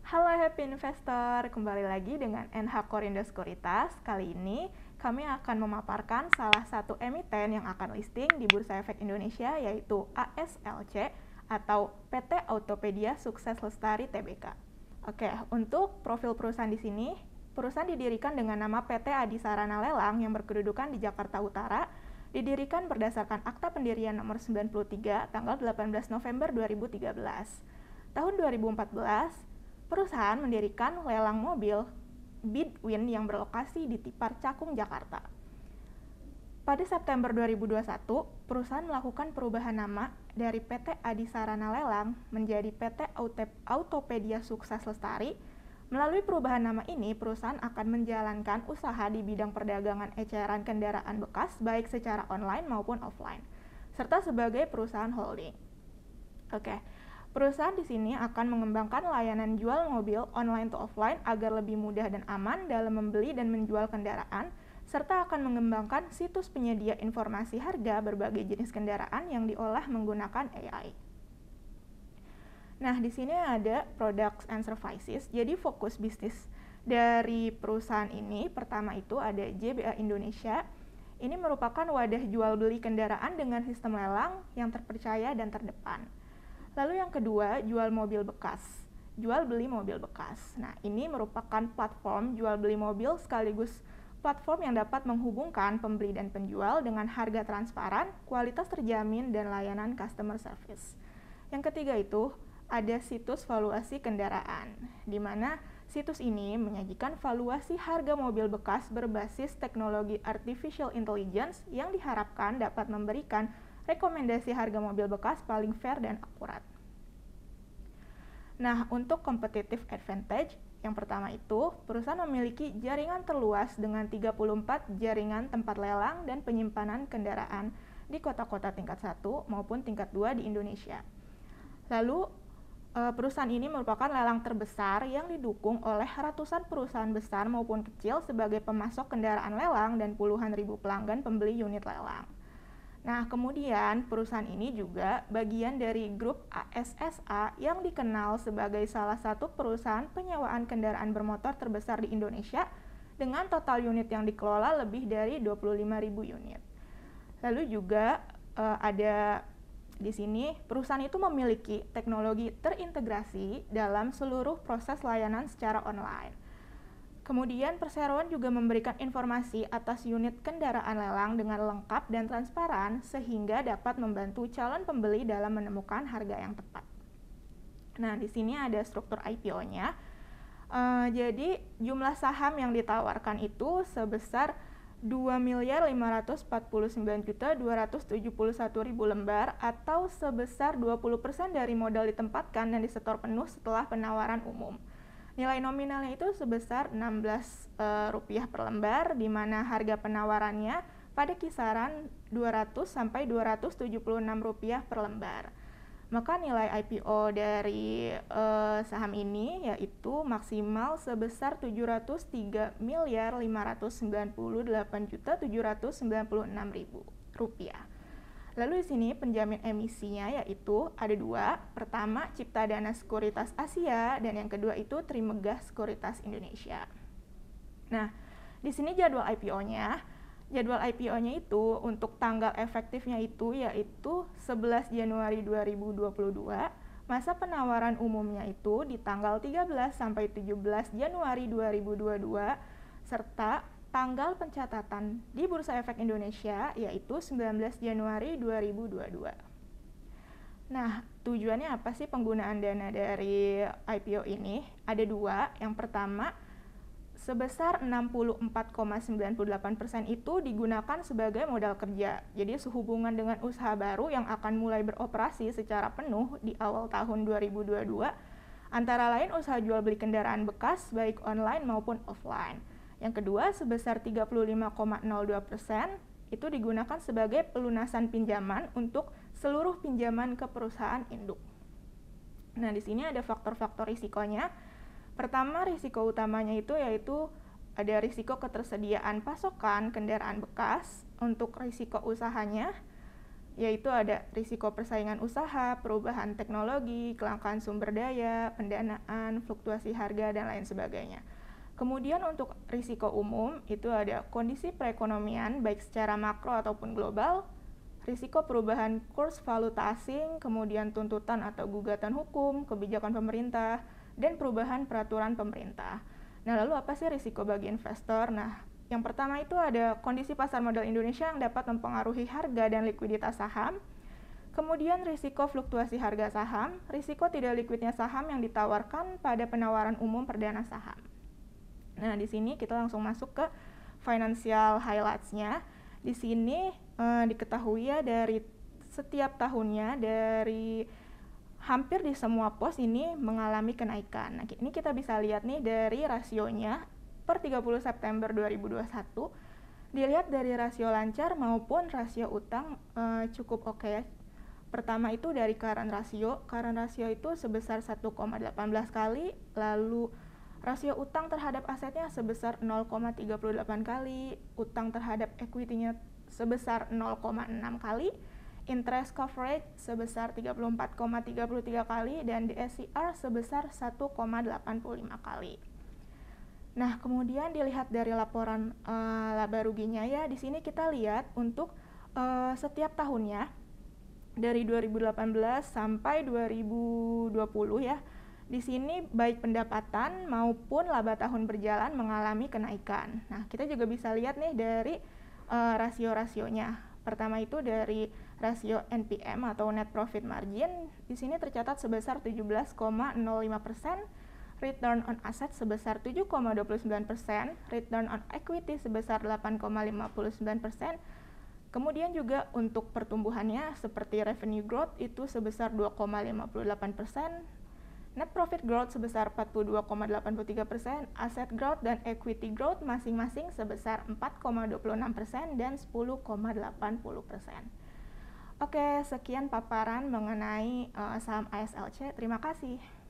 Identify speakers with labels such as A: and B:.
A: Halo Happy Investor, kembali lagi dengan NH Korindo Sekuritas. Kali ini kami akan memaparkan salah satu emiten yang akan listing di Bursa Efek Indonesia, yaitu ASLC atau PT Autopedia Sukses Lestari Tbk. Oke, untuk profil perusahaan di sini, perusahaan didirikan dengan nama PT Adi Sarana Lelang yang berkedudukan di Jakarta Utara, didirikan berdasarkan Akta Pendirian nomor 93 tanggal 18 November 2013. Tahun 2014, perusahaan mendirikan lelang mobil Bidwin yang berlokasi di Tipar Cakung, Jakarta. Pada September 2021, perusahaan melakukan perubahan nama dari PT Adi Sarana Lelang menjadi PT Autopedia Sukses Lestari. Melalui perubahan nama ini, perusahaan akan menjalankan usaha di bidang perdagangan eceran kendaraan bekas baik secara online maupun offline, serta sebagai perusahaan holding. Perusahaan di sini akan mengembangkan layanan jual mobil online to offline agar lebih mudah dan aman dalam membeli dan menjual kendaraan, serta akan mengembangkan situs penyedia informasi harga berbagai jenis kendaraan yang diolah menggunakan AI. Nah, di sini ada products and services. Jadi fokus bisnis dari perusahaan ini, pertama itu ada JBA Indonesia. Ini merupakan wadah jual beli kendaraan dengan sistem lelang yang terpercaya dan terdepan. Lalu yang kedua, jual mobil bekas, jual beli mobil bekas. Nah, ini merupakan platform jual beli mobil sekaligus platform yang dapat menghubungkan pembeli dan penjual dengan harga transparan, kualitas terjamin, dan layanan customer service. Yang ketiga itu, ada situs valuasi kendaraan, di mana situs ini menyajikan valuasi harga mobil bekas berbasis teknologi artificial intelligence yang diharapkan dapat memberikan rekomendasi harga mobil bekas paling fair dan akurat. Nah, untuk competitive advantage, yang pertama itu, perusahaan memiliki jaringan terluas dengan 34 jaringan tempat lelang dan penyimpanan kendaraan di kota-kota tingkat 1 maupun tingkat 2 di Indonesia. Lalu, perusahaan ini merupakan lelang terbesar yang didukung oleh ratusan perusahaan besar maupun kecil sebagai pemasok kendaraan lelang dan puluhan ribu pelanggan pembeli unit lelang. Nah, kemudian perusahaan ini juga bagian dari grup ASSA yang dikenal sebagai salah satu perusahaan penyewaan kendaraan bermotor terbesar di Indonesia dengan total unit yang dikelola lebih dari 25.000 unit. Lalu juga ada di sini perusahaan itu memiliki teknologi terintegrasi dalam seluruh proses layanan secara online. Kemudian perseroan juga memberikan informasi atas unit kendaraan lelang dengan lengkap dan transparan sehingga dapat membantu calon pembeli dalam menemukan harga yang tepat. Nah, di sini ada struktur IPO-nya. Jadi jumlah saham yang ditawarkan itu sebesar 2.549.271.000 lembar atau sebesar 20% dari modal ditempatkan dan disetor penuh setelah penawaran umum. Nilai nominalnya itu sebesar Rp16 per lembar, di mana harga penawarannya pada kisaran Rp200 sampai Rp276 per lembar. Maka nilai IPO dari saham ini yaitu maksimal sebesar Rp703.598.796.000. Lalu di sini penjamin emisinya yaitu ada dua. Pertama, Ciptadana Sekuritas Asia dan yang kedua itu Trimegah Sekuritas Indonesia. Nah, di sini jadwal IPO-nya. Jadwal IPO-nya itu untuk tanggal efektifnya itu yaitu 11 Januari 2022. Masa penawaran umumnya itu di tanggal 13 sampai 17 Januari 2022 serta tanggal pencatatan di Bursa Efek Indonesia yaitu 19 Januari 2022. Nah, tujuannya apa sih penggunaan dana dari IPO ini? Ada dua. Yang pertama, sebesar 64,98% itu digunakan sebagai modal kerja. Jadi sehubungan dengan usaha baru yang akan mulai beroperasi secara penuh di awal tahun 2022, antara lain usaha jual beli kendaraan bekas baik online maupun offline. Yang kedua, sebesar 35,02% itu digunakan sebagai pelunasan pinjaman untuk seluruh pinjaman ke perusahaan induk. Nah, di sini ada faktor-faktor risikonya. Pertama, risiko utamanya itu yaitu ada risiko ketersediaan pasokan kendaraan bekas. Untuk risiko usahanya, yaitu ada risiko persaingan usaha, perubahan teknologi, kelangkaan sumber daya, pendanaan, fluktuasi harga, dan lain sebagainya. Kemudian untuk risiko umum itu ada kondisi perekonomian baik secara makro ataupun global, risiko perubahan kurs valuta asing, kemudian tuntutan atau gugatan hukum, kebijakan pemerintah, dan perubahan peraturan pemerintah. Nah, lalu apa sih risiko bagi investor? Nah, yang pertama itu ada kondisi pasar modal Indonesia yang dapat mempengaruhi harga dan likuiditas saham. Kemudian risiko fluktuasi harga saham, risiko tidak likuidnya saham yang ditawarkan pada penawaran umum perdana saham. Nah, di sini kita langsung masuk ke financial highlights-nya. Di sini diketahui ya dari setiap tahunnya dari hampir di semua pos ini mengalami kenaikan. Nah, ini kita bisa lihat nih dari rasionya per 30 September 2021. Dilihat dari rasio lancar maupun rasio utang cukup oke ya. Pertama itu dari current ratio itu sebesar 1,18 kali, lalu rasio utang terhadap asetnya sebesar 0,38 kali, utang terhadap equity-nya sebesar 0,6 kali, interest coverage sebesar 34,33 kali, dan DSCR sebesar 1,85 kali. Nah, kemudian dilihat dari laporan laba ruginya ya, di sini kita lihat untuk setiap tahunnya dari 2018 sampai 2020 ya. Di sini baik pendapatan maupun laba tahun berjalan mengalami kenaikan. Nah, kita juga bisa lihat nih dari rasio-rasionya. Pertama itu dari rasio NPM atau net profit margin. Di sini tercatat sebesar 17,05%, return on asset sebesar 7,29%, return on equity sebesar 8,59%. Kemudian juga untuk pertumbuhannya seperti revenue growth itu sebesar 2,58%, net profit growth sebesar 42,83%, asset growth dan equity growth masing-masing sebesar 4,26% dan 10,80%. Oke, sekian paparan mengenai saham ASLC. Terima kasih.